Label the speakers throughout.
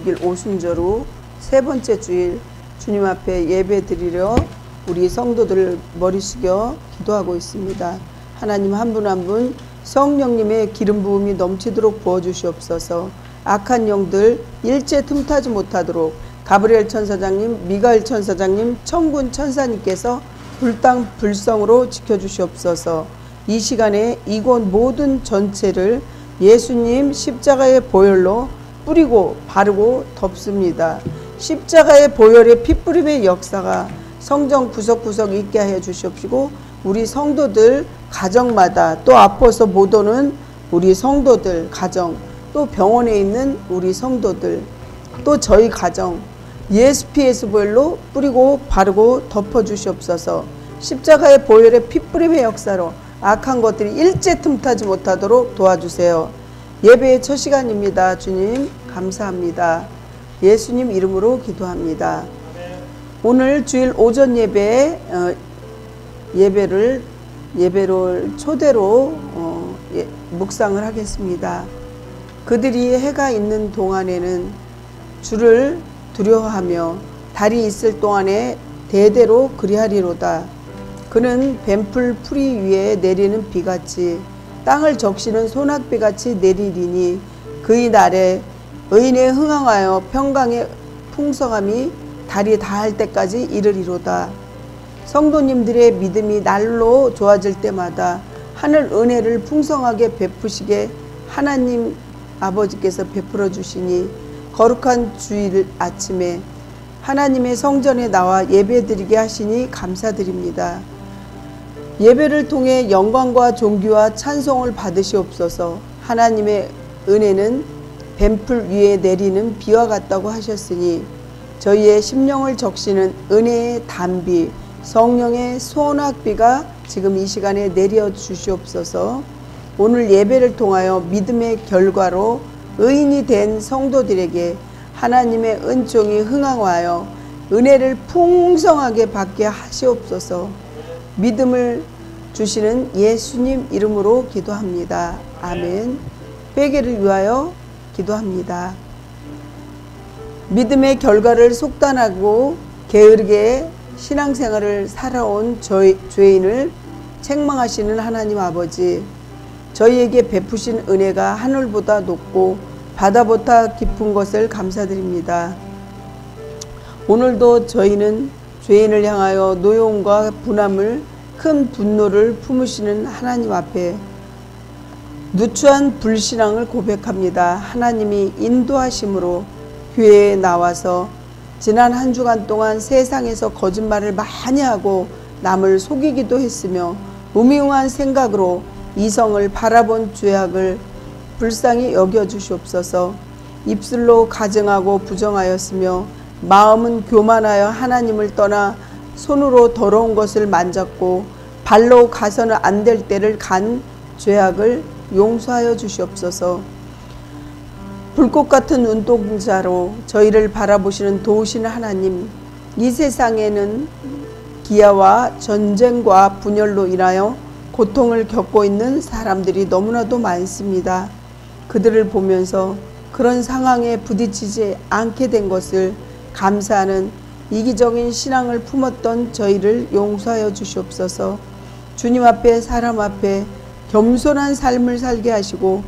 Speaker 1: 26일 오순절 세 번째 주일 주님 앞에 예배 드리려 우리 성도들 머리 숙여 기도하고 있습니다. 하나님 한 분 한 분 성령님의 기름 부음이 넘치도록 부어주시옵소서. 악한 영들 일제 틈타지 못하도록 가브리엘 천사장님, 미가엘 천사장님, 천군 천사님께서 불당 불성으로 지켜주시옵소서. 이 시간에 이곳 모든 전체를 예수님 십자가의 보혈로 뿌리고 바르고 덮습니다. 십자가의 보혈의 핏뿌림의 역사가 성전 구석구석 있게 하여 주시옵시고, 우리 성도들 가정마다 또 아파서 못 오는 우리 성도들 가정, 또 병원에 있는 우리 성도들, 또 저희 가정 예수PS 보혈로 뿌리고 바르고 덮어 주시옵소서. 십자가의 보혈의 핏뿌림의 역사로 악한 것들이 일제 틈타지 못하도록 도와주세요. 예배의 첫 시간입니다. 주님 감사합니다. 예수님 이름으로 기도합니다. 오늘 주일 오전 예배에 예배를 초대로 묵상을 하겠습니다. 그들이 해가 있는 동안에는 주를 두려워하며 달이 있을 동안에 대대로 그리하리로다. 그는 뱀풀 풀이 위에 내리는 비같이 땅을 적시는 소낙비같이 내리리니 그의 날에 의인에 흥황하여 평강의 풍성함이 달이 다할 때까지 이르리로다. 성도님들의 믿음이 날로 좋아질 때마다 하늘 은혜를 풍성하게 베푸시게 하나님 아버지께서 베풀어 주시니 거룩한 주일 아침에 하나님의 성전에 나와 예배드리게 하시니 감사드립니다. 예배를 통해 영광과 존귀와 찬송을 받으시옵소서. 하나님의 은혜는 뱀풀 위에 내리는 비와 같다고 하셨으니 저희의 심령을 적시는 은혜의 단비, 성령의 소낙비가 지금 이 시간에 내려 주시옵소서. 오늘 예배를 통하여 믿음의 결과로 의인이 된 성도들에게 하나님의 은총이 흥황하여 은혜를 풍성하게 받게 하시옵소서. 믿음을 주시는 예수님 이름으로 기도합니다. 아멘. 회개를 위하여 기도합니다. 믿음의 결과를 속단하고 게으르게 신앙생활을 살아온 죄인을 책망하시는 하나님 아버지, 저희에게 베푸신 은혜가 하늘보다 높고 바다보다 깊은 것을 감사드립니다. 오늘도 저희는 죄인을 향하여 노여움과 분함을, 큰 분노를 품으시는 하나님 앞에 누추한 불신앙을 고백합니다. 하나님이 인도하심으로 교회에 나와서 지난 한 주간 동안 세상에서 거짓말을 많이 하고 남을 속이기도 했으며 무미용한 생각으로 이성을 바라본 죄악을 불쌍히 여겨주시옵소서. 입술로 가증하고 부정하였으며 마음은 교만하여 하나님을 떠나 손으로 더러운 것을 만졌고 발로 가서는 안 될 때를 간 죄악을 용서하여 주시옵소서. 불꽃 같은 눈동자로 저희를 바라보시는 도우시는 하나님, 이 세상에는 기아와 전쟁과 분열로 인하여 고통을 겪고 있는 사람들이 너무나도 많습니다. 그들을 보면서 그런 상황에 부딪히지 않게 된 것을 감사하는 이기적인 신앙을 품었던 저희를 용서하여 주시옵소서. 주님 앞에 사람 앞에 겸손한 삶을 살게 하시고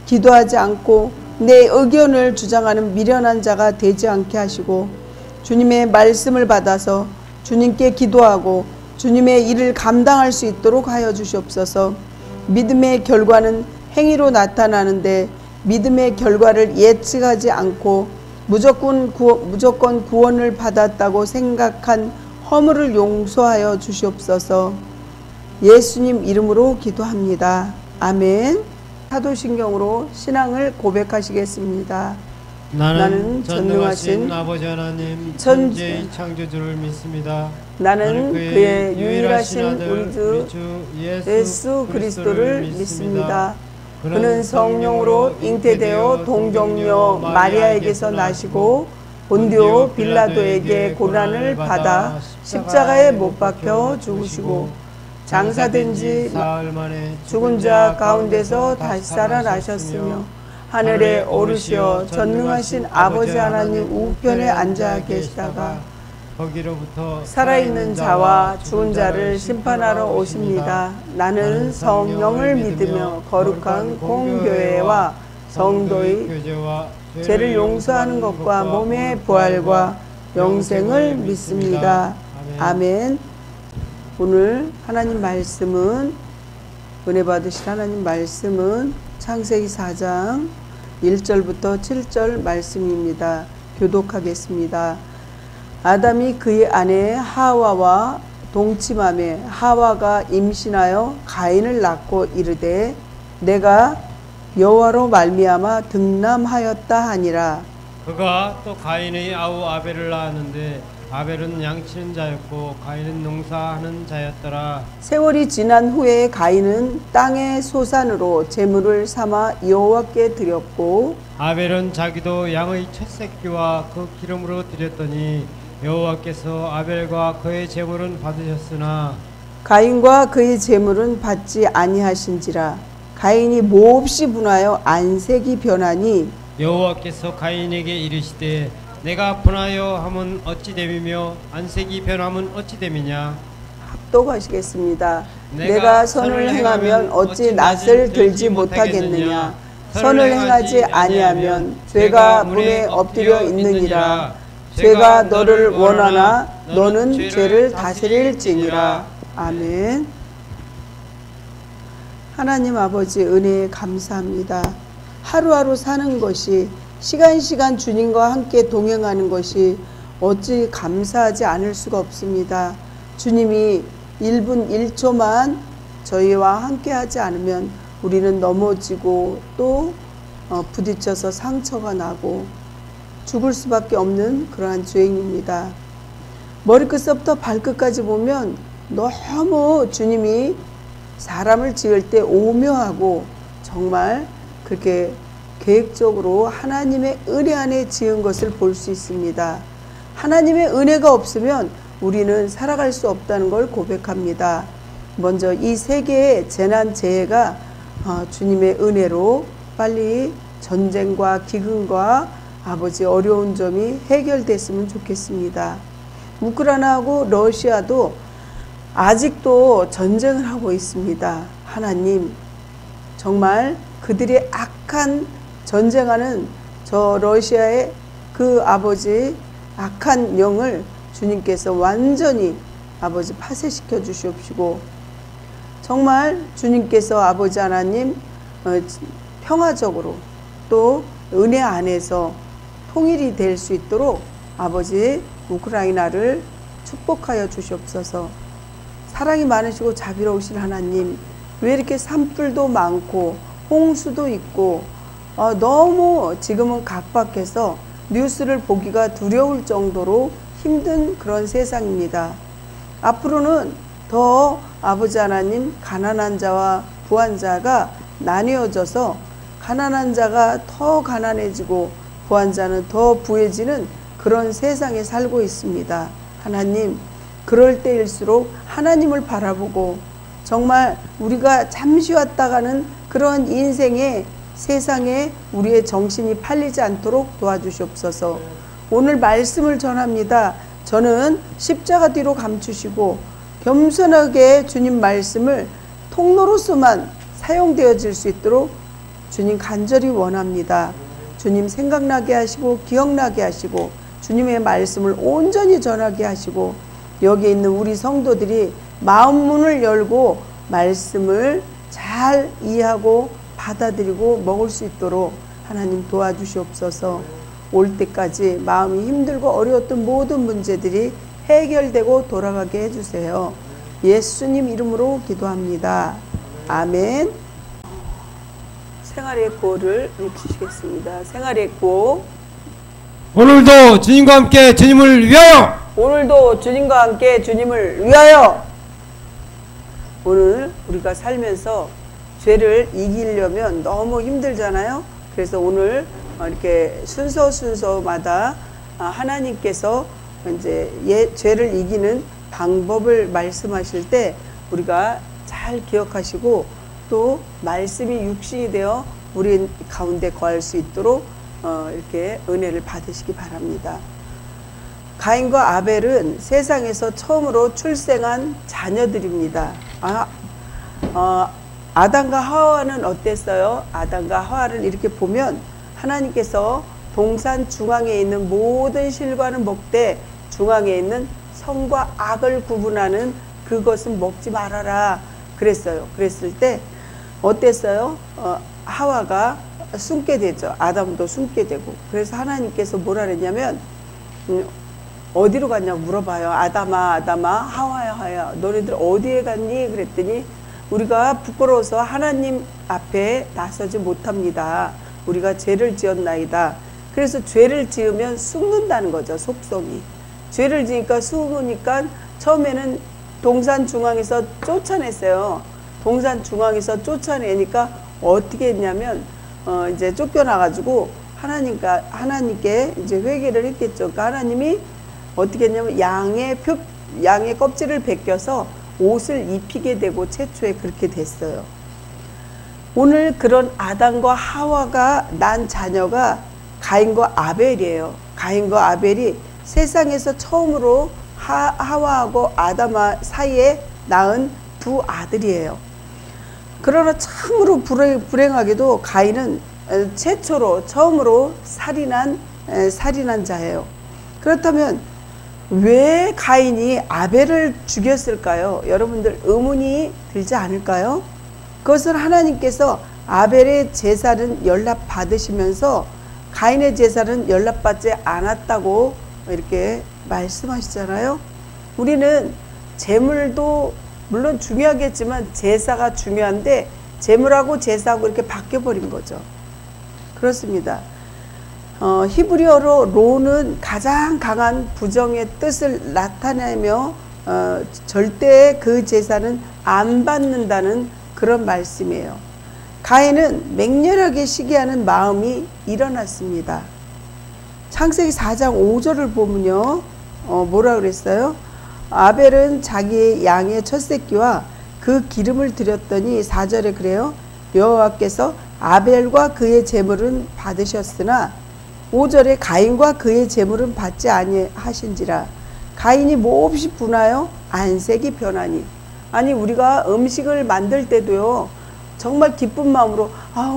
Speaker 1: 기도하지 않고 내 의견을 주장하는 미련한 자가 되지 않게 하시고 주님의 말씀을 받아서 주님께 기도하고 주님의 일을 감당할 수 있도록 하여 주시옵소서. 믿음의 결과는 행위로 나타나는데 믿음의 결과를 예측하지 않고 무조건 구원을 받았다고 생각한 허물을 용서하여 주시옵소서. 예수님 이름으로 기도합니다. 아멘. 사도신경으로 신앙을 고백하시겠습니다.
Speaker 2: 나는 전능하신 아버지 하나님 천지 창조주를 믿습니다.
Speaker 1: 나는 그의 유일하신 우리 주 예수 그리스도를 믿습니다. 그는 성령으로 잉태되어 동정녀 마리아에게서 나시고 본디오 빌라도에게 고난을 받아 십자가에 못 박혀 죽으시고 장사된 지
Speaker 2: 사흘 만에
Speaker 1: 죽은 자 가운데서 다시 살아나셨으며 하늘에 오르시어 전능하신 아버지 하나님 우편에 앉아 계시다가
Speaker 2: 거기로부터
Speaker 1: 살아있는 자와 죽은 자를 심판하러 오십니다. 나는 성령을 믿으며 거룩한 공교회와 성도의
Speaker 2: 교제와
Speaker 1: 죄를 용서하는 것과 몸의 부활과 영생을 믿습니다. 아멘. 오늘 하나님 말씀은, 은혜 받으실 하나님 말씀은 창세기 4장 1절부터 7절 말씀입니다. 교독하겠습니다. 아담이 그의 아내 하와와 동침하매 하와가 임신하여 가인을 낳고 이르되 내가 여호와로 말미암아 등남하였다 하니라.
Speaker 2: 그가 또 가인의 아우 아벨을 낳았는데 아벨은 양치는 자였고 가인은 농사하는 자였더라.
Speaker 1: 세월이 지난 후에 가인은 땅의 소산으로 제물을 삼아 여호와께 드렸고
Speaker 2: 아벨은 자기도 양의 첫 새끼와 그 기름으로 드렸더니 여호와께서 아벨과 그의 제물은 받으셨으나
Speaker 1: 가인과 그의 제물은 받지 아니하신지라. 가인이 몹시 분하여 안색이 변하니
Speaker 2: 여호와께서 가인에게 이르시되 내가 분하여 함은 어찌 됨이며 안색이 변함은 어찌 됨이냐.
Speaker 1: 합독하시겠습니다. 내가 선을 행하면 어찌 낯을 들지 못하겠느냐. 선을 행하지 아니하면 죄가 문에 엎드려 있느니라. 죄가 너를 원하나 너는 죄를 다스릴지니라. 아멘. 하나님 아버지 은혜에 감사합니다. 하루하루 사는 것이, 시간 주님과 함께 동행하는 것이 어찌 감사하지 않을 수가 없습니다. 주님이 1분 1초만 저희와 함께 하지 않으면 우리는 넘어지고 또 부딪혀서 상처가 나고 죽을 수밖에 없는 그러한 죄인입니다. 머리끝부터 발끝까지 보면 너무 주님이 사람을 지을 때 오묘하고 정말 그렇게 계획적으로 하나님의 은혜 안에 지은 것을 볼 수 있습니다. 하나님의 은혜가 없으면 우리는 살아갈 수 없다는 걸 고백합니다. 먼저 이 세계의 재난 재해가 주님의 은혜로 빨리 전쟁과 기근과 아버지 어려운 점이 해결됐으면 좋겠습니다. 우크라이나하고 러시아도 아직도 전쟁을 하고 있습니다. 하나님, 정말 그들의 악한 전쟁하는 저 러시아의 그 아버지 악한 영을 주님께서 완전히 아버지 파쇄시켜 주시옵시고, 정말 주님께서 아버지 하나님 평화적으로 또 은혜 안에서 통일이 될 수 있도록 아버지 우크라이나를 축복하여 주시옵소서. 사랑이 많으시고 자비로우신 하나님, 왜 이렇게 산불도 많고 홍수도 있고 너무 지금은 각박해서 뉴스를 보기가 두려울 정도로 힘든 그런 세상입니다. 앞으로는 더 아버지 하나님 가난한 자와 부한 자가 나뉘어져서 가난한 자가 더 가난해지고 부한 자는 더 부해지는 그런 세상에 살고 있습니다. 하나님, 그럴 때일수록 하나님을 바라보고 정말 우리가 잠시 왔다가는 그런 인생의 세상에 우리의 정신이 팔리지 않도록 도와주시옵소서. 오늘 말씀을 전합니다. 저는 십자가 뒤로 감추시고 겸손하게 주님 말씀을 통로로서만 사용되어질 수 있도록 주님 간절히 원합니다. 주님 생각나게 하시고 기억나게 하시고 주님의 말씀을 온전히 전하게 하시고 여기 있는 우리 성도들이 마음 문을 열고 말씀을 잘 이해하고 받아들이고 먹을 수 있도록 하나님 도와주시옵소서. 올 때까지 마음이 힘들고 어려웠던 모든 문제들이 해결되고 돌아가게 해주세요. 예수님 이름으로 기도합니다. 아멘. 생활의 구호를 외치시겠습니다. 생활의 구호.
Speaker 2: 오늘도 주님과 함께 주님을 위하여.
Speaker 1: 오늘도 주님과 함께 주님을 위하여. 오늘 우리가 살면서 죄를 이기려면 너무 힘들잖아요. 그래서 오늘 이렇게 순서마다 하나님께서 이제 죄를 이기는 방법을 말씀하실 때 우리가 잘 기억하시고 또 말씀이 육신이 되어 우리 가운데 거할 수 있도록 이렇게 은혜를 받으시기 바랍니다. 가인과 아벨은 세상에서 처음으로 출생한 자녀들입니다. 아담과 하와는 어땠어요? 아담과 하와를 이렇게 보면 하나님께서 동산 중앙에 있는 모든 실과는 먹되 중앙에 있는 선과 악을 구분하는 그것은 먹지 말아라 그랬어요. 그랬을 때 어땠어요? 하와가 숨게 되죠. 아담도 숨게 되고. 그래서 하나님께서 뭐라 그랬냐면 어디로 갔냐고 물어봐요. 아담아 아담아 하와야 하와야 너네들 어디에 갔니? 그랬더니 우리가 부끄러워서 하나님 앞에 나서지 못합니다. 우리가 죄를 지었나이다. 그래서 죄를 지으면 숨는다는 거죠. 속성이. 죄를 지니까 숨으니까 처음에는 동산 중앙에서 쫓아냈어요. 동산 중앙에서 쫓아내니까 어떻게 했냐면 이제 쫓겨나가지고 하나님께 이제 회개를 했겠죠. 그러니까 하나님이 어떻게 했냐면 양의 껍질을 벗겨서 옷을 입히게 되고 최초에 그렇게 됐어요. 오늘 그런 아담과 하와가 난 자녀가 가인과 아벨이에요. 가인과 아벨이 세상에서 처음으로 하와하고 아담 사이에 낳은 두 아들이에요. 그러나 참으로 불행하게도 가인은 처음으로 살인한 자예요. 그렇다면 왜 가인이 아벨을 죽였을까요? 여러분들 의문이 들지 않을까요? 그것은 하나님께서 아벨의 제사는 연락받으시면서 가인의 제사는 연락받지 않았다고 이렇게 말씀하시잖아요. 우리는 제물도 물론 중요하겠지만 제사가 중요한데 제물하고 제사하고 이렇게 바뀌어버린 거죠. 그렇습니다. 히브리어로 로는 가장 강한 부정의 뜻을 나타내며 절대 그 제사는 안 받는다는 그런 말씀이에요. 가인은 맹렬하게 시기하는 마음이 일어났습니다. 창세기 4장 5절을 보면요. 뭐라 그랬어요? 아벨은 자기의 양의 첫 새끼와 그 기름을 드렸더니 4절에 그래요. 여호와께서 아벨과 그의 제물은 받으셨으나 5절에 가인과 그의 제물은 받지 아니하신지라. 가인이 몹시 분하여 안색이 변하니. 아니 우리가 음식을 만들 때도요. 정말 기쁜 마음으로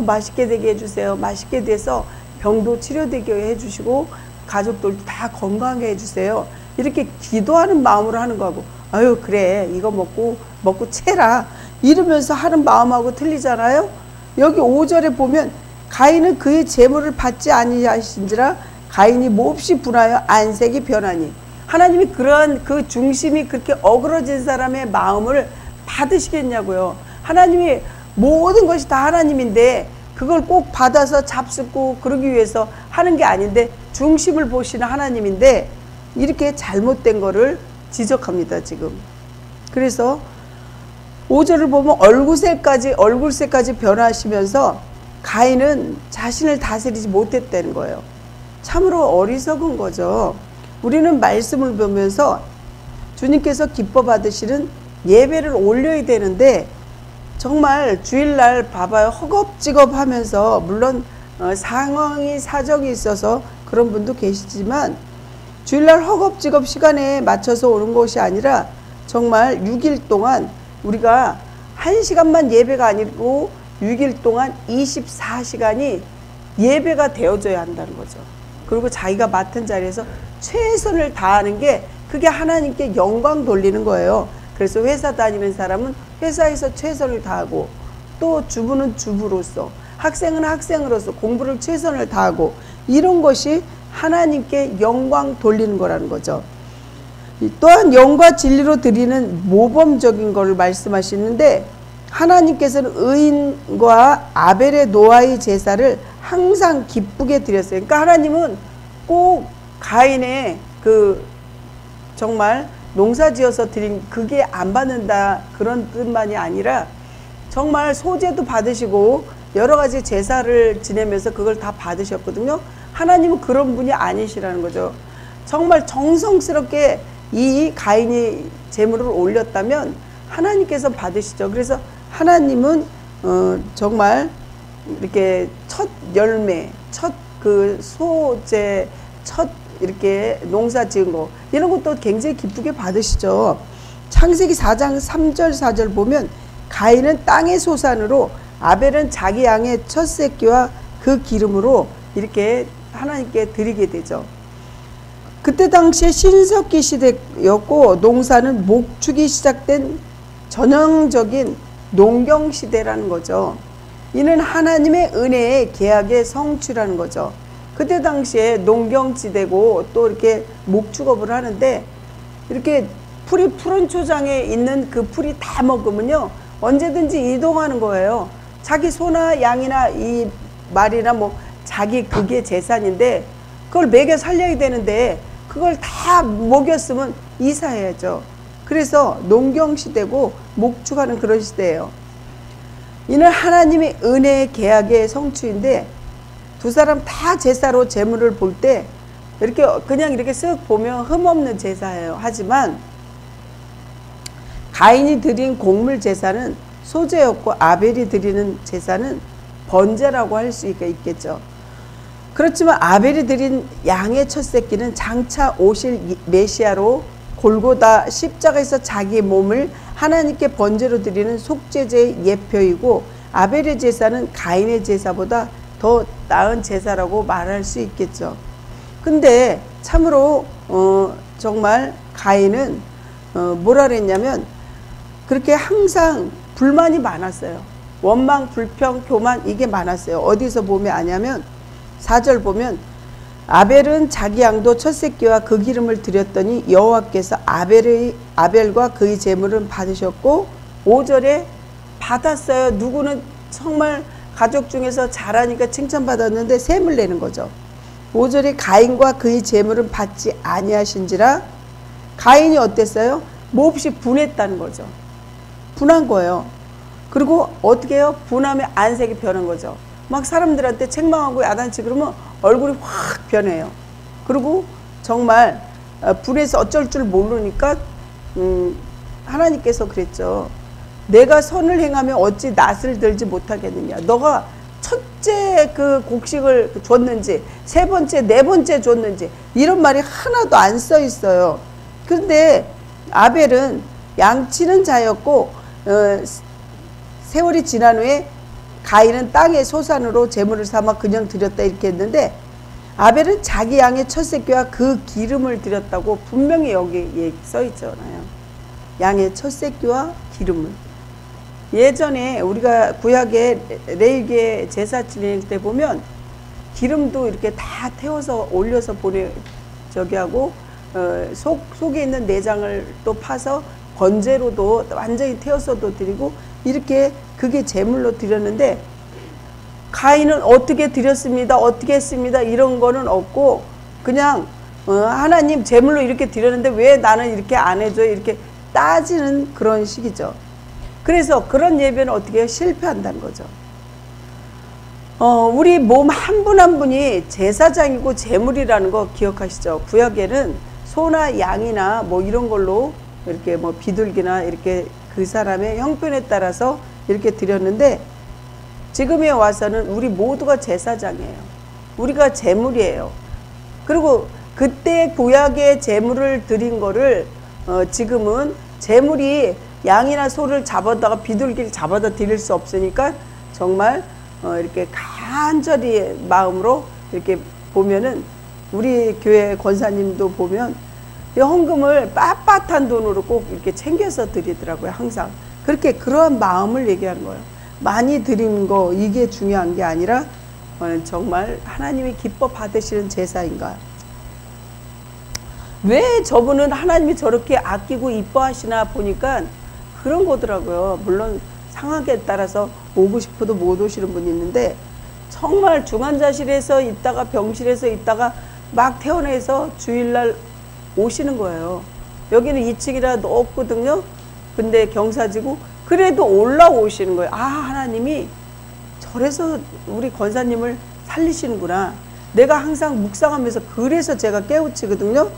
Speaker 1: 맛있게 되게 해주세요. 맛있게 돼서 병도 치료되게 해주시고 가족들도 다 건강하게 해주세요. 이렇게 기도하는 마음으로 하는 거하고 아유 그래 이거 먹고 채라 이러면서 하는 마음하고 틀리잖아요. 여기 5절에 보면 가인은 그의 제물을 받지 아니하신지라 가인이 몹시 분하여 안색이 변하니. 하나님이 그러한 그 중심이 그렇게 어그러진 사람의 마음을 받으시겠냐고요. 하나님이 모든 것이 다 하나님인데 그걸 꼭 받아서 잡수고 그러기 위해서 하는 게 아닌데 중심을 보시는 하나님인데 이렇게 잘못된 거를 지적합니다 지금. 그래서 5절을 보면 얼굴색까지 변하시면서 가인은 자신을 다스리지 못했다는 거예요. 참으로 어리석은 거죠. 우리는 말씀을 보면서 주님께서 기뻐 받으시는 예배를 올려야 되는데 정말 주일날 봐봐요. 허겁지겁 하면서 물론 사정이 있어서 그런 분도 계시지만 주일날 허겁지겁 시간에 맞춰서 오는 것이 아니라 정말 6일 동안 우리가 1시간만 예배가 아니고 6일 동안 24시간이 예배가 되어져야 한다는 거죠. 그리고 자기가 맡은 자리에서 최선을 다하는 게 그게 하나님께 영광 돌리는 거예요. 그래서 회사 다니는 사람은 회사에서 최선을 다하고 또 주부는 주부로서 학생은 학생으로서 공부를 최선을 다하고 이런 것이 하나님께 영광 돌리는 거라는 거죠. 또한 영과 진리로 드리는 모범적인 것을 말씀하시는데 하나님께서는 의인과 아벨의 노아의 제사를 항상 기쁘게 드렸어요. 그러니까 하나님은 꼭 가인의 그 정말 농사지어서 드린 그게 안 받는다 그런 뜻만이 아니라 정말 소제도 받으시고 여러 가지 제사를 지내면서 그걸 다 받으셨거든요. 하나님은 그런 분이 아니시라는 거죠. 정말 정성스럽게 이 가인이 제물을 올렸다면 하나님께서 받으시죠. 그래서 하나님은 정말 이렇게 첫 열매, 첫 그 소재, 첫 이렇게 농사 지은 거 이런 것도 굉장히 기쁘게 받으시죠. 창세기 4장 3절 4절 보면 가인은 땅의 소산으로 아벨은 자기 양의 첫 새끼와 그 기름으로 이렇게 하나님께 드리게 되죠. 그때 당시에 신석기 시대였고 농사는 목축이 시작된 전형적인 농경 시대라는 거죠. 이는 하나님의 은혜의 계약의 성취라는 거죠. 그때 당시에 농경지대고 또 이렇게 목축업을 하는데 이렇게 풀이 푸른 초장에 있는 그 풀이 다 먹으면요 언제든지 이동하는 거예요. 자기 소나 양이나 이 말이나 뭐 자기 그게 재산인데 그걸 먹여 살려야 되는데 그걸 다 먹였으면 이사해야죠. 그래서 농경시대고 목축하는 그런 시대예요. 이는 하나님의 은혜의 계약의 성취인데 두 사람 다 제사로 제물을 볼 때 이렇게 그냥 이렇게 쓱 보면 흠없는 제사예요. 하지만 가인이 드린 곡물 제사는 소제였고 아벨이 드리는 제사는 번제라고 할 수 있겠죠. 그렇지만 아벨이 드린 양의 첫 새끼는 장차 오실 메시아로 골고다 십자가에서 자기 몸을 하나님께 번제로 드리는 속죄제의 예표이고 아벨의 제사는 가인의 제사보다 더 나은 제사라고 말할 수 있겠죠. 근데 참으로 정말 가인은 뭐라 그랬냐면 그렇게 항상 불만이 많았어요. 원망, 불평, 교만 이게 많았어요. 어디서 보면 아냐면 4절 보면 아벨은 자기 양도 첫 새끼와 그 기름을 드렸더니 여호와께서 아벨과 그의 제물은 받으셨고 5절에 받았어요. 누구는 정말 가족 중에서 잘하니까 칭찬받았는데 셈을 내는 거죠. 5절에 가인과 그의 제물은 받지 아니하신지라 가인이 어땠어요? 몹시 분했다는 거죠. 분한 거예요. 그리고 어떻게 해요? 분하면 안색이 변한 거죠. 막 사람들한테 책망하고 야단치 그러면 얼굴이 확 변해요. 그리고 정말 분해서 어쩔 줄 모르니까 하나님께서 그랬죠. 내가 선을 행하면 어찌 낯을 들지 못하겠느냐. 너가 첫째 그 곡식을 줬는지 세 번째 네 번째 줬는지 이런 말이 하나도 안 써 있어요. 그런데 아벨은 양치는 자였고 세월이 지난 후에 가인은 땅의 소산으로 제물을 삼아 그냥 드렸다 이렇게 했는데 아벨은 자기 양의 첫 새끼와 그 기름을 드렸다고 분명히 여기 써 있잖아요. 양의 첫 새끼와 기름을. 예전에 우리가 구약의 레위기의 제사 지낼 때 보면 기름도 이렇게 다 태워서 올려서 하고 속에 있는 내장을 또 파서 번제로도 완전히 태워서도 드리고 이렇게 그게 제물로 드렸는데 가인은 어떻게 드렸습니다. 어떻게 했습니다. 이런 거는 없고 그냥 하나님 제물로 이렇게 드렸는데 왜 나는 이렇게 안 해줘요. 이렇게 따지는 그런 식이죠. 그래서 그런 예배는 어떻게 해요? 실패한다는 거죠. 우리 몸 한 분 한 분이 제사장이고 제물이라는 거 기억하시죠? 구약에는 소나 양이나 뭐 이런 걸로 이렇게 뭐 비둘기나 이렇게 그 사람의 형편에 따라서 이렇게 드렸는데 지금에 와서는 우리 모두가 제사장이에요. 우리가 제물이에요. 그리고 그때 구약의 제물을 드린 거를 지금은 제물이 양이나 소를 잡아다가 비둘기를 잡아다 드릴 수 없으니까 정말 이렇게 간절히 마음으로 이렇게 보면은 우리 교회 권사님도 보면 헌금을 빳빳한 돈으로 꼭 이렇게 챙겨서 드리더라고요. 항상 그렇게 그러한 마음을 얘기하는 거예요. 많이 드리는 거 이게 중요한 게 아니라 정말 하나님이 기뻐 받으시는 제사인가. 왜 저분은 하나님이 저렇게 아끼고 이뻐하시나 보니까 그런 거더라고요. 물론 상황에 따라서 오고 싶어도 못 오시는 분이 있는데 정말 중환자실에서 있다가 병실에서 있다가 막 퇴원해서 주일날 오시는 거예요. 여기는 2층이라 높거든요. 근데 경사지고 그래도 올라오시는 거예요. 아, 하나님이 저래서 우리 권사님을 살리시는구나. 내가 항상 묵상하면서 그래서 제가 깨우치거든요.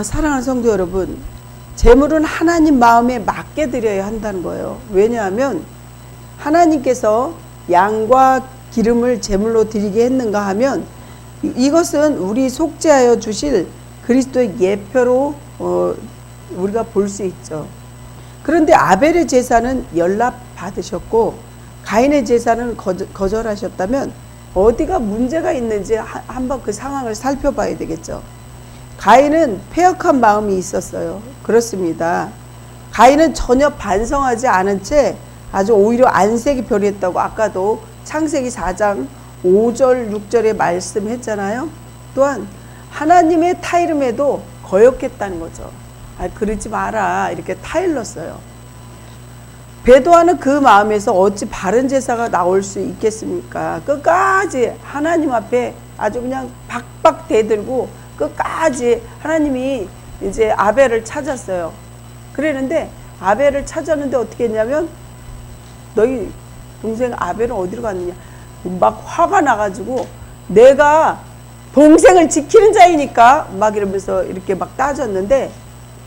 Speaker 1: 사랑하는 성도 여러분, 제물은 하나님 마음에 맞게 드려야 한다는 거예요. 왜냐하면 하나님께서 양과 기름을 제물로 드리게 했는가 하면 이것은 우리 속죄하여 주실 그리스도의 예표로 우리가 볼 수 있죠. 그런데 아벨의 제사는 연락 받으셨고 가인의 제사는 거절하셨다면 어디가 문제가 있는지 한번 그 상황을 살펴봐야 되겠죠. 가인은 패역한 마음이 있었어요. 그렇습니다. 가인은 전혀 반성하지 않은 채 아주 오히려 안색이 변했다고 아까도 창세기 4장 5절 6절에 말씀했잖아요. 또한 하나님의 타이름에도 거역했다는 거죠. 그러지 마라 이렇게 타일렀어요. 배도하는 그 마음에서 어찌 바른 제사가 나올 수 있겠습니까? 끝까지 하나님 앞에 아주 그냥 박박 대들고 끝까지 하나님이 이제 아벨을 찾았어요. 그랬는데 아벨을 찾았는데 어떻게 했냐면 너희 동생 아벨은 어디로 갔느냐 막 화가 나가지고 내가 동생을 지키는 자이니까 막 이러면서 이렇게 막 따졌는데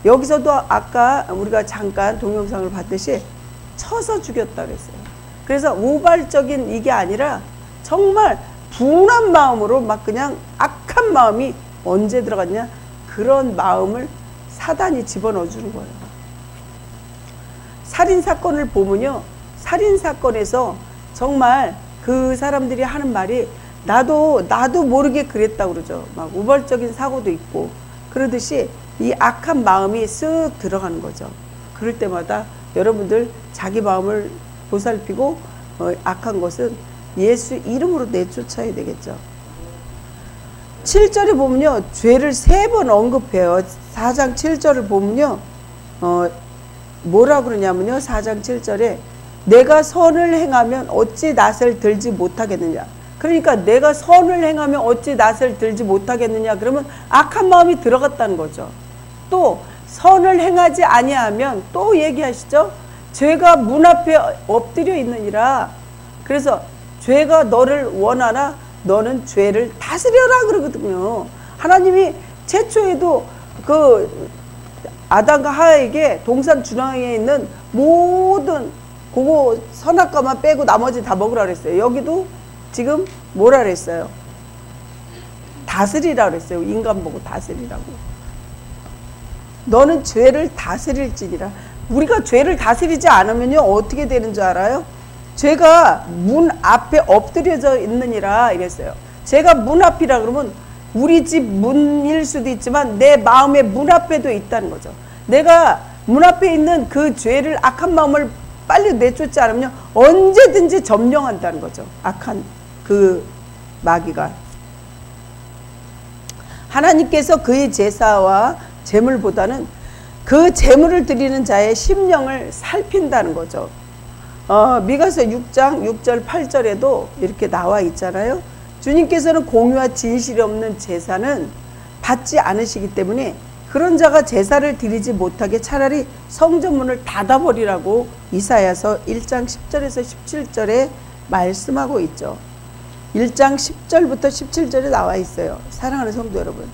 Speaker 1: 여기서도 아까 우리가 잠깐 동영상을 봤듯이 쳐서 죽였다 그랬어요. 그래서 우발적인 이게 아니라 정말 분한 마음으로 막 그냥 악한 마음이 언제 들어갔냐 그런 마음을 사단이 집어넣어 주는 거예요. 살인사건을 보면요 살인사건에서 정말 그 사람들이 하는 말이 나도 모르게 그랬다고 그러죠. 막 우발적인 사고도 있고 그러듯이 이 악한 마음이 쓱 들어가는 거죠. 그럴 때마다 여러분들 자기 마음을 보살피고 악한 것은 예수 이름으로 내쫓아야 되겠죠. 7절에 보면요 죄를 3번 언급해요. 4장 7절을 보면요 뭐라 그러냐면요 4장 7절에 내가 선을 행하면 어찌 낯을 들지 못하겠느냐. 그러니까 내가 선을 행하면 어찌 낯을 들지 못하겠느냐 그러면 악한 마음이 들어갔다는 거죠. 또 선을 행하지 아니하면 또 얘기하시죠. 죄가 문 앞에 엎드려 있느니라. 그래서 죄가 너를 원하나 너는 죄를 다스려라 그러거든요. 하나님이 최초에도 그 아담과 하와에게 동산 주방에 있는 모든 그거 선악과만 빼고 나머지 다 먹으라 그랬어요. 여기도 지금 뭐라 그랬어요? 다스리라 그랬어요. 인간 보고 다스리라고. 너는 죄를 다스릴지니라. 우리가 죄를 다스리지 않으면요 어떻게 되는 줄 알아요? 죄가 문 앞에 엎드려져 있느니라 이랬어요. 죄가 문 앞이라 그러면 우리 집 문일 수도 있지만 내 마음의 문 앞에도 있다는 거죠. 내가 문 앞에 있는 그 죄를 악한 마음을 빨리 내쫓지 않으면 언제든지 점령한다는 거죠. 악한 그 마귀가. 하나님께서 그의 제사와 제물보다는 그 제물을 드리는 자의 심령을 살핀다는 거죠. 미가서 6장 6절 8절에도 이렇게 나와 있잖아요. 주님께서는 공의와 진실이 없는 제사는 받지 않으시기 때문에 그런 자가 제사를 드리지 못하게 차라리 성전문을 닫아버리라고 이사야서 1장 10절에서 17절에 말씀하고 있죠. 1장 10절부터 17절에 나와 있어요. 사랑하는 성도 여러분,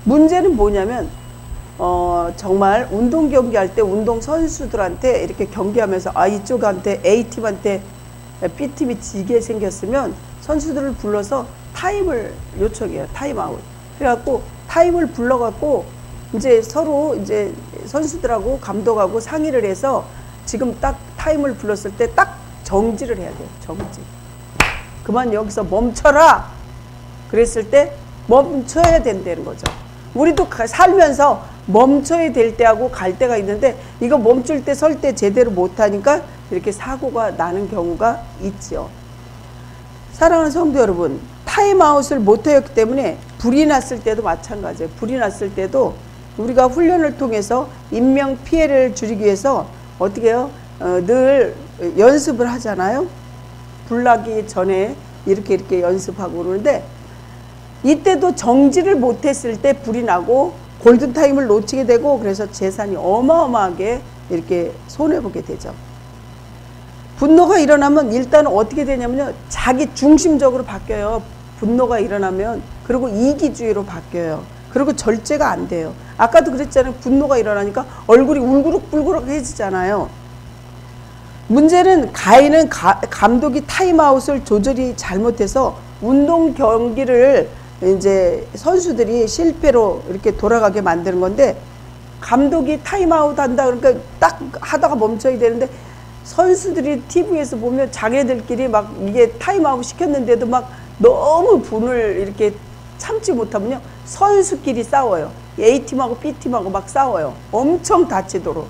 Speaker 1: 문제는 뭐냐면 정말 운동 경기할 때 운동 선수들한테 이렇게 경기하면서 이쪽한테 A팀한테 B팀이 지게 생겼으면 선수들을 불러서 타임을 요청해요. 타임아웃. 그래갖고 타임을 불러갖고 이제 서로 이제 선수들하고 감독하고 상의를 해서 지금 딱 타임을 불렀을 때 딱 정지를 해야 돼요. 정지. 그만 여기서 멈춰라. 그랬을 때 멈춰야 된다는 거죠. 우리도 살면서 멈춰야 될 때하고 갈 때가 있는데 이거 멈출 때 설 때 제대로 못하니까 이렇게 사고가 나는 경우가 있죠. 사랑하는 성도 여러분, 타임아웃을 못하였기 때문에 불이 났을 때도 마찬가지예요. 불이 났을 때도 우리가 훈련을 통해서 인명피해를 줄이기 위해서 어떻게 해요? 늘 연습을 하잖아요. 불 나기 전에 이렇게 연습하고 그러는데 이때도 정지를 못했을 때 불이 나고 골든타임을 놓치게 되고 그래서 재산이 어마어마하게 이렇게 손해보게 되죠. 분노가 일어나면 일단 어떻게 되냐면요. 자기 중심적으로 바뀌어요. 분노가 일어나면. 그리고 이기주의로 바뀌어요. 그리고 절제가 안 돼요. 아까도 그랬잖아요. 분노가 일어나니까 얼굴이 울그룩불그룩해지잖아요. 문제는 가인은 감독이 타임아웃을 조절이 잘못해서 운동 경기를 이제 선수들이 실패로 이렇게 돌아가게 만드는 건데, 감독이 타임아웃 한다 그러니까 딱 하다가 멈춰야 되는데, 선수들이 TV에서 보면 자기들끼리 막 이게 타임아웃 시켰는데도 막 너무 분을 이렇게 참지 못하면요, 선수끼리 싸워요. A팀하고 B팀하고 막 싸워요. 엄청 다치도록.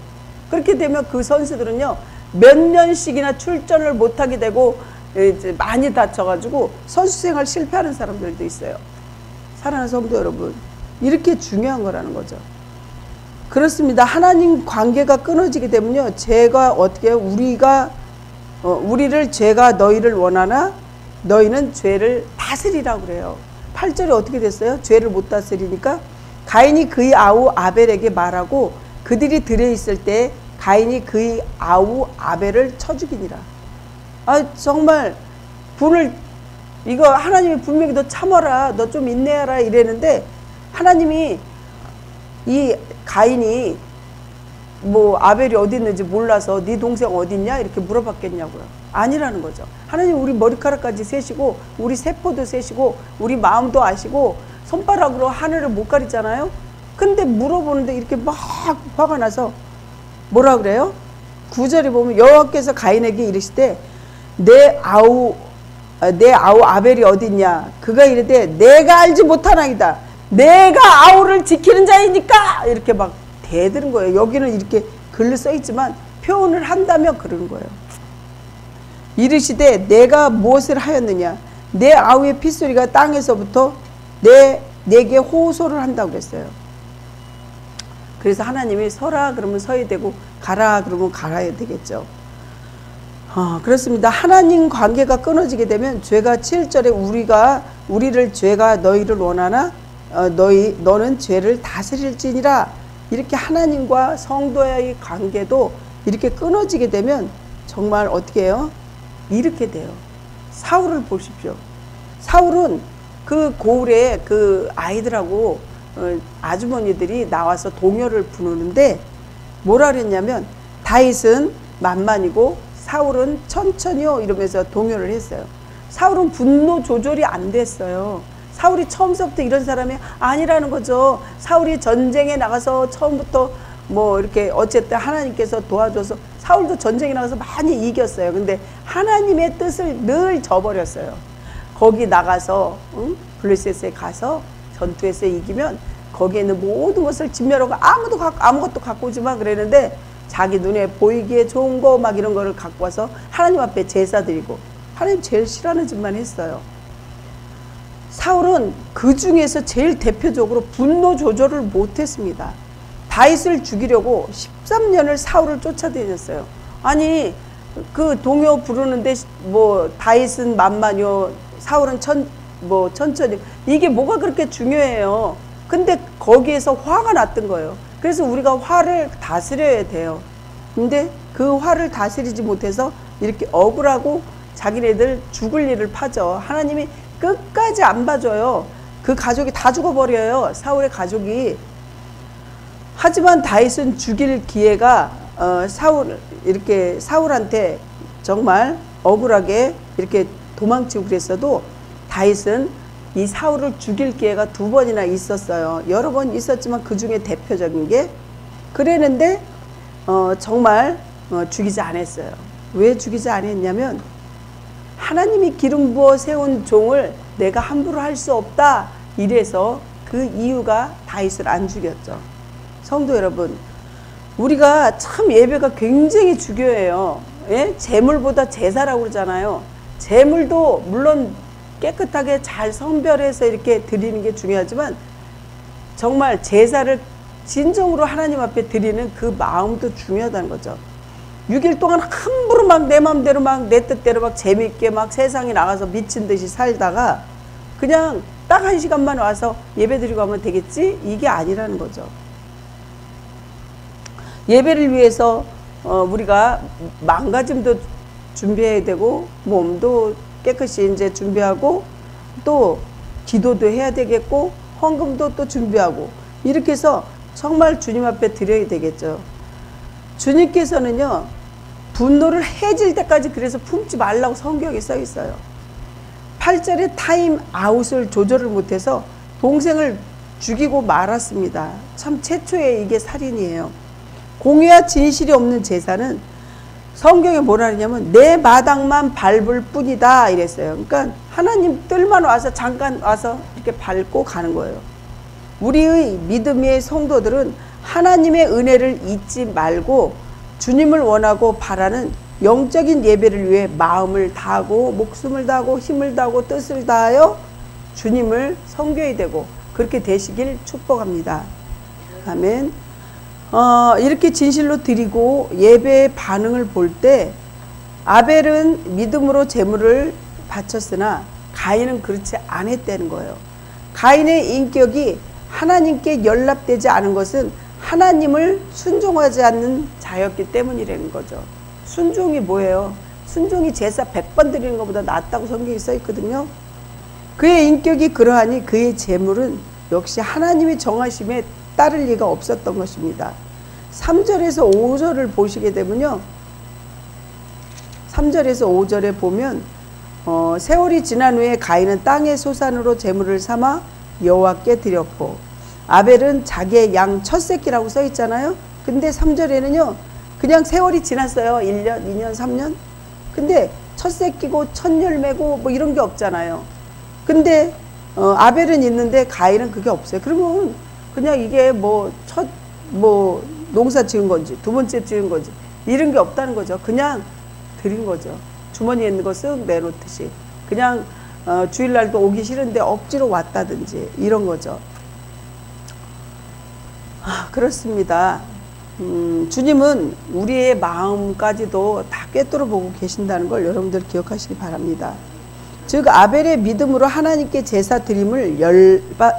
Speaker 1: 그렇게 되면 그 선수들은요, 몇 년씩이나 출전을 못하게 되고 이제 많이 다쳐가지고 선수생활 실패하는 사람들도 있어요. 사랑하는 성도 여러분, 이렇게 중요한 거라는 거죠. 그렇습니다. 하나님 관계가 끊어지게 되면요, 죄가 어떻게 해요? 우리를 죄가 너희를 원하나 너희는 죄를 다스리라고 그래요. 8절에 어떻게 됐어요? 죄를 못 다스리니까 가인이 그의 아우 아벨에게 말하고 그들이 들어있을 때 가인이 그의 아우 아벨을 쳐 죽이니라. 아, 정말 분을, 이거 하나님이 분명히 너 참아라, 너 좀 인내하라 이랬는데, 하나님이 이 가인이 뭐 아벨이 어디 있는지 몰라서 네 동생 어디 있냐 이렇게 물어봤겠냐고요. 아니라는 거죠. 하나님 우리 머리카락까지 세시고 우리 세포도 세시고 우리 마음도 아시고 손가락으로 하늘을 못 가리잖아요. 근데 물어보는데 이렇게 막 화가 나서 뭐라 그래요? 9절에 보면 여호와께서 가인에게 이르시되 내 아우 아벨이 어디 있냐? 그가 이르되 내가 알지 못하나이다. 내가 아우를 지키는 자이니까 이렇게 막 대드는 거예요. 여기는 이렇게 글로 써 있지만 표현을 한다면 그러는 거예요. 이르시되 내가 무엇을 하였느냐? 내 아우의 핏소리가 땅에서부터 내게 호소를 한다고 그랬어요. 그래서 하나님이 서라 그러면 서야 되고 가라 그러면 가야 되겠죠. 그렇습니다. 하나님 관계가 끊어지게 되면 죄가 7절에 우리를 죄가 너희를 원하나 너는 죄를 다스릴지니라. 이렇게 하나님과 성도의 관계도 이렇게 끊어지게 되면 정말 어떻게 해요? 이렇게 돼요. 사울을 보십시오. 사울은 그 고을에 그 아이들하고 아주머니들이 나와서 동요를 부르는데 뭐라 그랬냐면 다윗은 만만이고 사울은 천천히요 이러면서 동요를 했어요. 사울은 분노 조절이 안 됐어요. 사울이 처음부터 이런 사람이 아니라는 거죠. 사울이 전쟁에 나가서 처음부터 뭐 이렇게 어쨌든 하나님께서 도와줘서 사울도 전쟁에 나가서 많이 이겼어요. 근데 하나님의 뜻을 늘 저버렸어요. 거기 나가서 블레셋에 가서 전투에서 이기면 거기에 있는 모든 것을 진멸하고 아무것도 갖고 오지 마 그랬는데 자기 눈에 보이기에 좋은 거 막 이런 거를 갖고 와서 하나님 앞에 제사 드리고 하나님 제일 싫어하는 짓만 했어요. 사울은 그 중에서 제일 대표적으로 분노 조절을 못했습니다. 다윗을 죽이려고 13년을 사울을 쫓아다녔어요. 아니 그 동요 부르는데 뭐 다윗은 만만요 사울은 천천히 이게 뭐가 그렇게 중요해요. 근데 거기에서 화가 났던 거예요. 그래서 우리가 화를 다스려야 돼요. 근데 그 화를 다스리지 못해서 이렇게 억울하고 자기네들 죽을 일을 파죠. 하나님이 끝까지 안 봐줘요. 그 가족이 다 죽어버려요. 사울의 가족이. 하지만 다윗은 죽일 기회가 사울한테 정말 억울하게 이렇게 도망치고 그랬어도 다윗은 이 사울을 죽일 기회가 2번이나 있었어요. 여러 번 있었지만 그 중에 대표적인 게 그랬는데 정말 죽이지 않았어요. 왜 죽이지 않았냐면 하나님이 기름 부어 세운 종을 내가 함부로 할 수 없다 이래서 그 이유가 다윗을 안 죽였죠. 성도 여러분, 우리가 참 예배가 굉장히 중요해요. 예? 재물보다 제사라고 그러잖아요. 재물도 물론 깨끗하게 잘 선별해서 이렇게 드리는 게 중요하지만 정말 제사를 진정으로 하나님 앞에 드리는 그 마음도 중요하다는 거죠. 6일 동안 함부로 막 내 마음대로 막 내 뜻대로 막 재밌게 막 세상에 나가서 미친 듯이 살다가 그냥 딱 1시간만 와서 예배 드리고 가면 되겠지? 이게 아니라는 거죠. 예배를 위해서 우리가 망가짐도 준비해야 되고 몸도 깨끗이 이제 준비하고 또 기도도 해야 되겠고 헌금도 또 준비하고 이렇게 해서 정말 주님 앞에 드려야 되겠죠. 주님께서는요 분노를 해질 때까지 그래서 품지 말라고 성경에 써 있어요. 8절에 타임 아웃을 조절을 못해서 동생을 죽이고 말았습니다. 참 최초의 이게 살인이에요. 공의와 진실이 없는 제사는 성경에 뭐라 하냐면 내 마당만 밟을 뿐이다 이랬어요. 그러니까 하나님 뜰만 와서 잠깐 와서 이렇게 밟고 가는 거예요. 우리의 믿음의 성도들은 하나님의 은혜를 잊지 말고 주님을 원하고 바라는 영적인 예배를 위해 마음을 다하고 목숨을 다하고 힘을 다하고 뜻을 다하여 주님을 섬겨야 되고 그렇게 되시길 축복합니다. 아멘. 이렇게 진실로 드리고 예배의 반응을 볼 때 아벨은 믿음으로 제물을 바쳤으나 가인은 그렇지 않았다는 거예요. 가인의 인격이 하나님께 연락되지 않은 것은 하나님을 순종하지 않는 자였기 때문이라는 거죠. 순종이 뭐예요? 순종이 제사 100번 드리는 것보다 낫다고 성경에 써 있거든요. 그의 인격이 그러하니 그의 제물은 역시 하나님의 정하심에 따를 리가 없었던 것입니다. 3절에서 5절을 보시게 되면요. 3절에서 5절에 보면 세월이 지난 후에 가인은 땅의 소산으로 제물을 삼아 여호와께 드렸고 아벨은 자기의 양 첫 새끼라고 써 있잖아요. 근데 3절에는요. 그냥 세월이 지났어요. 1년, 2년, 3년. 근데 첫 새끼고 첫 열매고 뭐 이런 게 없잖아요. 근데 아벨은 있는데 가인은 그게 없어요. 그러면 그냥 이게 농사 지은 건지 두 번째 지은 건지 이런 게 없다는 거죠. 그냥 드린 거죠. 주머니에 있는 거 쓱 내놓듯이 그냥 주일날도 오기 싫은데 억지로 왔다든지 이런 거죠. 그렇습니다. 주님은 우리의 마음까지도 다 꿰뚫어 보고 계신다는 걸 여러분들 기억하시기 바랍니다. 즉 아벨의 믿음으로 하나님께 제사 드림을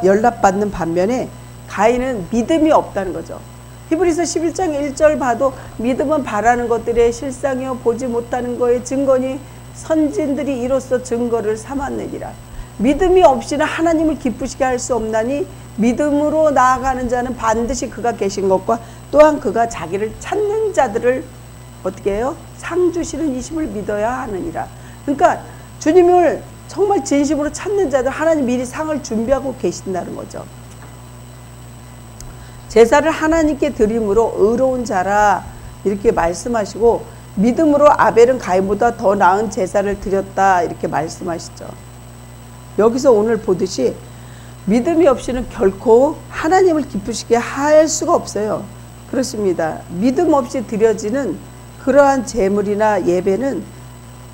Speaker 1: 연락받는 반면에 가인은 믿음이 없다는 거죠. 히브리서 11장 1절 봐도 믿음은 바라는 것들의 실상이요 보지 못하는 거의 증거니 선진들이 이로써 증거를 삼았느니라. 믿음이 없이는 하나님을 기쁘시게 할 수 없나니 믿음으로 나아가는 자는 반드시 그가 계신 것과 또한 그가 자기를 찾는 자들을 어떻게 해요? 상 주시는 이심을 믿어야 하느니라. 그러니까 주님을 정말 진심으로 찾는 자들 하나님 미리 상을 준비하고 계신다는 거죠. 제사를 하나님께 드림으로 의로운 자라 이렇게 말씀하시고 믿음으로 아벨은 가인보다 더 나은 제사를 드렸다 이렇게 말씀하시죠. 여기서 오늘 보듯이 믿음이 없이는 결코 하나님을 기쁘시게 할 수가 없어요. 그렇습니다. 믿음 없이 드려지는 그러한 제물이나 예배는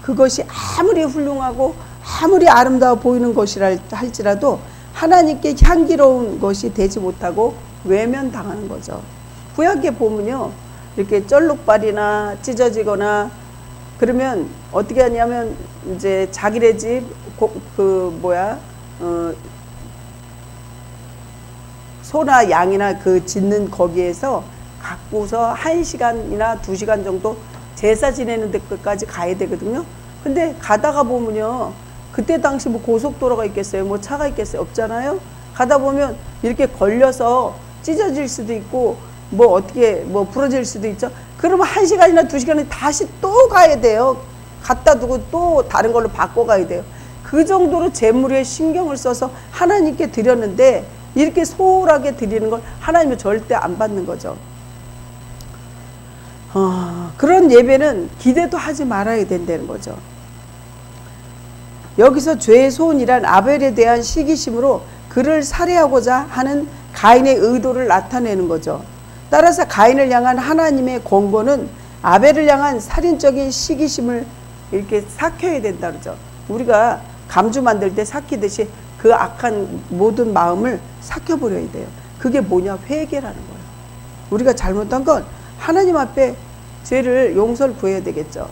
Speaker 1: 그것이 아무리 훌륭하고 아무리 아름다워 보이는 것이라 할지라도 하나님께 향기로운 것이 되지 못하고 외면당하는 거죠. 구약에 보면요. 이렇게 쩔룩발이나 찢어지거나 그러면 어떻게 하냐면 이제 자기네 집 소나 양이나 그 짓는 거기에서 갖고서 1시간이나 2시간 정도 제사 지내는 데까지 가야 되거든요. 근데 가다가 보면요. 그때 당시 뭐 고속도로가 있겠어요? 뭐 차가 있겠어요? 없잖아요? 가다 보면 이렇게 걸려서 찢어질 수도 있고 뭐 어떻게 부러질 수도 있죠. 그러면 1시간이나 2시간에 다시 또 가야 돼요. 갖다 두고 또 다른 걸로 바꿔 가야 돼요. 그 정도로 제물에 신경을 써서 하나님께 드렸는데 이렇게 소홀하게 드리는 걸 하나님은 절대 안 받는 거죠. 그런 예배는 기대도 하지 말아야 된다는 거죠. 여기서 죄의 소원이란 아벨에 대한 시기심으로 그를 살해하고자 하는 가인의 의도를 나타내는 거죠. 따라서 가인을 향한 하나님의 권고는 아벨을 향한 살인적인 시기심을 이렇게 삭혀야 된다 그러죠. 우리가 감주 만들 때 삭히듯이 그 악한 모든 마음을 삭혀버려야 돼요. 그게 뭐냐? 회개라는 거예요. 우리가 잘못한 건 하나님 앞에 죄를 용서를 구해야 되겠죠.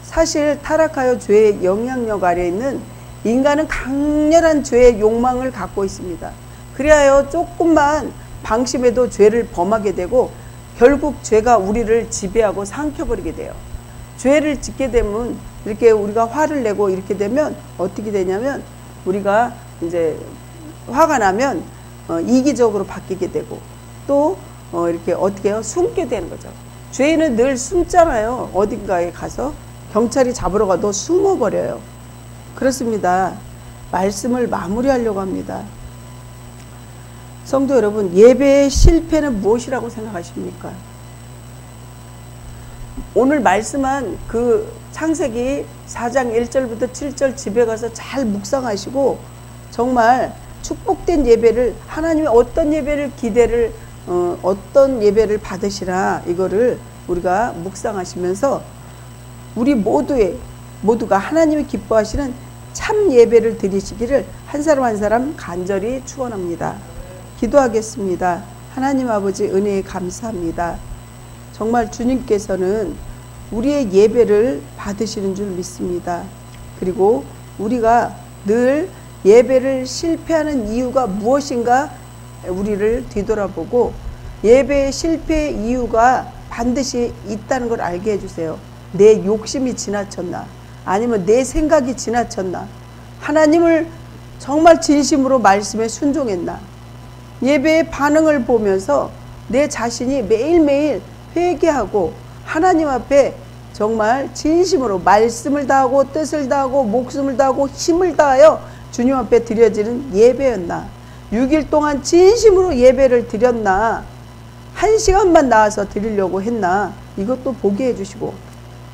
Speaker 1: 사실 타락하여 죄의 영향력 아래 있는 인간은 강렬한 죄의 욕망을 갖고 있습니다. 그리하여 조금만 방심해도 죄를 범하게 되고 결국 죄가 우리를 지배하고 삼켜버리게 돼요. 죄를 짓게 되면 이렇게 우리가 화를 내고 이렇게 되면 어떻게 되냐면 우리가 이제 화가 나면 이기적으로 바뀌게 되고 또 이렇게 어떻게 해요? 숨게 되는 거죠. 죄인은 늘 숨잖아요. 어딘가에 가서 경찰이 잡으러 가도 숨어버려요. 그렇습니다. 말씀을 마무리하려고 합니다. 성도 여러분, 예배의 실패는 무엇이라고 생각하십니까? 오늘 말씀한 그 창세기 4장 1절부터 7절 집에 가서 잘 묵상하시고 정말 축복된 예배를, 하나님의 어떤 예배를 기대를 어떤 예배를 받으시나 이거를 우리가 묵상하시면서 우리 모두가 하나님이 기뻐하시는 참 예배를 드리시기를 한 사람 한 사람 간절히 축원합니다. 기도하겠습니다. 하나님 아버지 은혜에 감사합니다. 정말 주님께서는 우리의 예배를 받으시는 줄 믿습니다. 그리고 우리가 늘 예배를 실패하는 이유가 무엇인가 우리를 뒤돌아보고 예배의 실패의 이유가 반드시 있다는 걸 알게 해주세요. 내 욕심이 지나쳤나? 아니면 내 생각이 지나쳤나? 하나님을 정말 진심으로 말씀에 순종했나? 예배의 반응을 보면서 내 자신이 매일매일 회개하고 하나님 앞에 정말 진심으로 말씀을 다하고 뜻을 다하고 목숨을 다하고 힘을 다하여 주님 앞에 드려지는 예배였나? 6일 동안 진심으로 예배를 드렸나? 1시간만 나와서 드리려고 했나? 이것도 보게 해주시고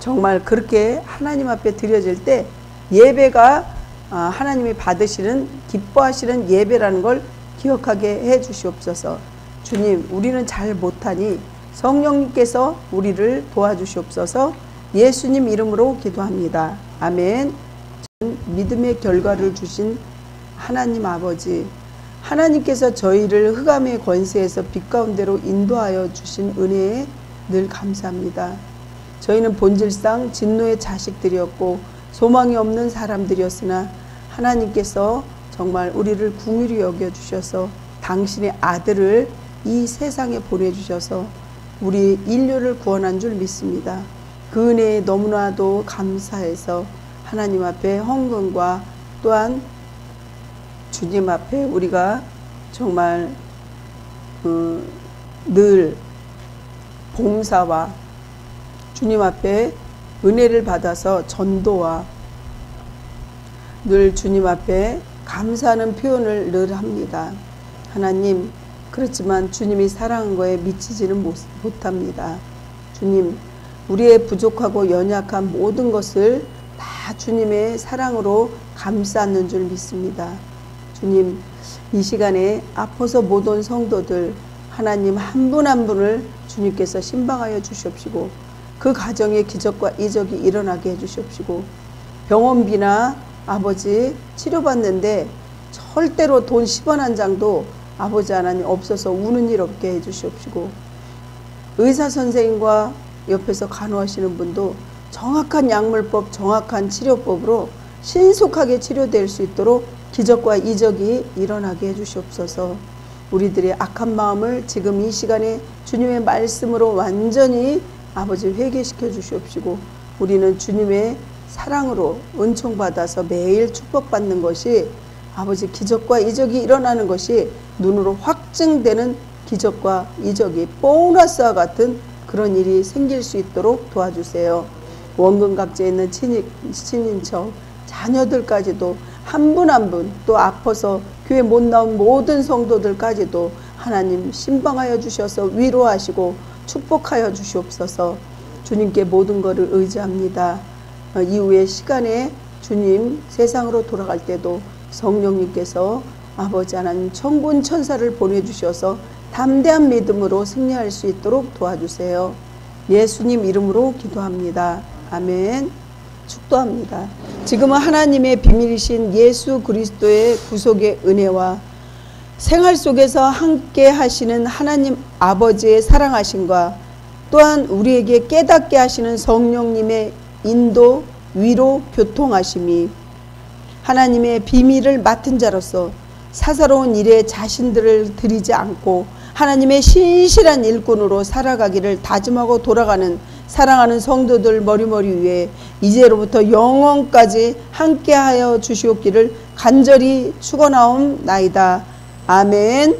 Speaker 1: 정말 그렇게 하나님 앞에 드려질 때 예배가 하나님이 받으시는 기뻐하시는 예배라는 걸 기억하게 해 주시옵소서. 주님, 우리는 잘 못하니 성령님께서 우리를 도와주시옵소서. 예수님 이름으로 기도합니다. 아멘. 믿음의 결과를 주신 하나님 아버지, 하나님께서 저희를 흑암의 권세에서 빛 가운데로 인도하여 주신 은혜에 늘 감사합니다. 저희는 본질상 진노의 자식들이었고 소망이 없는 사람들이었으나 하나님께서 정말 우리를 긍휼히 여겨주셔서 당신의 아들을 이 세상에 보내주셔서 우리 인류를 구원한 줄 믿습니다. 그 은혜에 너무나도 감사해서 하나님 앞에 헌금과 또한 주님 앞에 우리가 정말 늘 봉사와 주님 앞에 은혜를 받아서 전도와 늘 주님 앞에 감사하는 표현을 늘 합니다. 하나님, 그렇지만 주님이 사랑한 거에 미치지는 못합니다. 주님, 우리의 부족하고 연약한 모든 것을 다 주님의 사랑으로 감싸는 줄 믿습니다. 주님, 이 시간에 아파서 못 온 성도들 하나님 한 분 한 분을 주님께서 신방하여 주시옵시고 그 가정에 기적과 이적이 일어나게 해주시옵시고 병원비나 아버지 치료받는데 절대로 돈 10원 한 장도 아버지 하나님 없어서 우는 일 없게 해주시옵시고 의사 선생님과 옆에서 간호하시는 분도 정확한 약물법, 정확한 치료법으로 신속하게 치료될 수 있도록 기적과 이적이 일어나게 해주시옵소서. 우리들의 악한 마음을 지금 이 시간에 주님의 말씀으로 완전히 아버지 회개시켜 주시옵시고 우리는 주님의 사랑으로 은총받아서 매일 축복받는 것이 아버지 기적과 이적이 일어나는 것이 눈으로 확증되는 기적과 이적이 보너스와 같은 그런 일이 생길 수 있도록 도와주세요. 원근각지에 있는 친인척, 자녀들까지도 한 분 한 분 또 아파서 교회 못 나온 모든 성도들까지도 하나님 신방하여 주셔서 위로하시고 축복하여 주시옵소서. 주님께 모든 것을 의지합니다. 이후의 시간에 주님 세상으로 돌아갈 때도 성령님께서 아버지 하나님 천군 천사를 보내주셔서 담대한 믿음으로 승리할 수 있도록 도와주세요. 예수님 이름으로 기도합니다. 아멘. 축도합니다. 지금은 하나님의 비밀이신 예수 그리스도의 구속의 은혜와 생활 속에서 함께 하시는 하나님 아버지의 사랑하심과 또한 우리에게 깨닫게 하시는 성령님의 인도, 위로, 교통하심이 하나님의 비밀을 맡은 자로서 사사로운 일에 자신들을 들이지 않고 하나님의 신실한 일꾼으로 살아가기를 다짐하고 돌아가는 사랑하는 성도들 머리머리 위에 이제로부터 영원까지 함께하여 주시옵기를 간절히 축원하옵나이다. 아멘.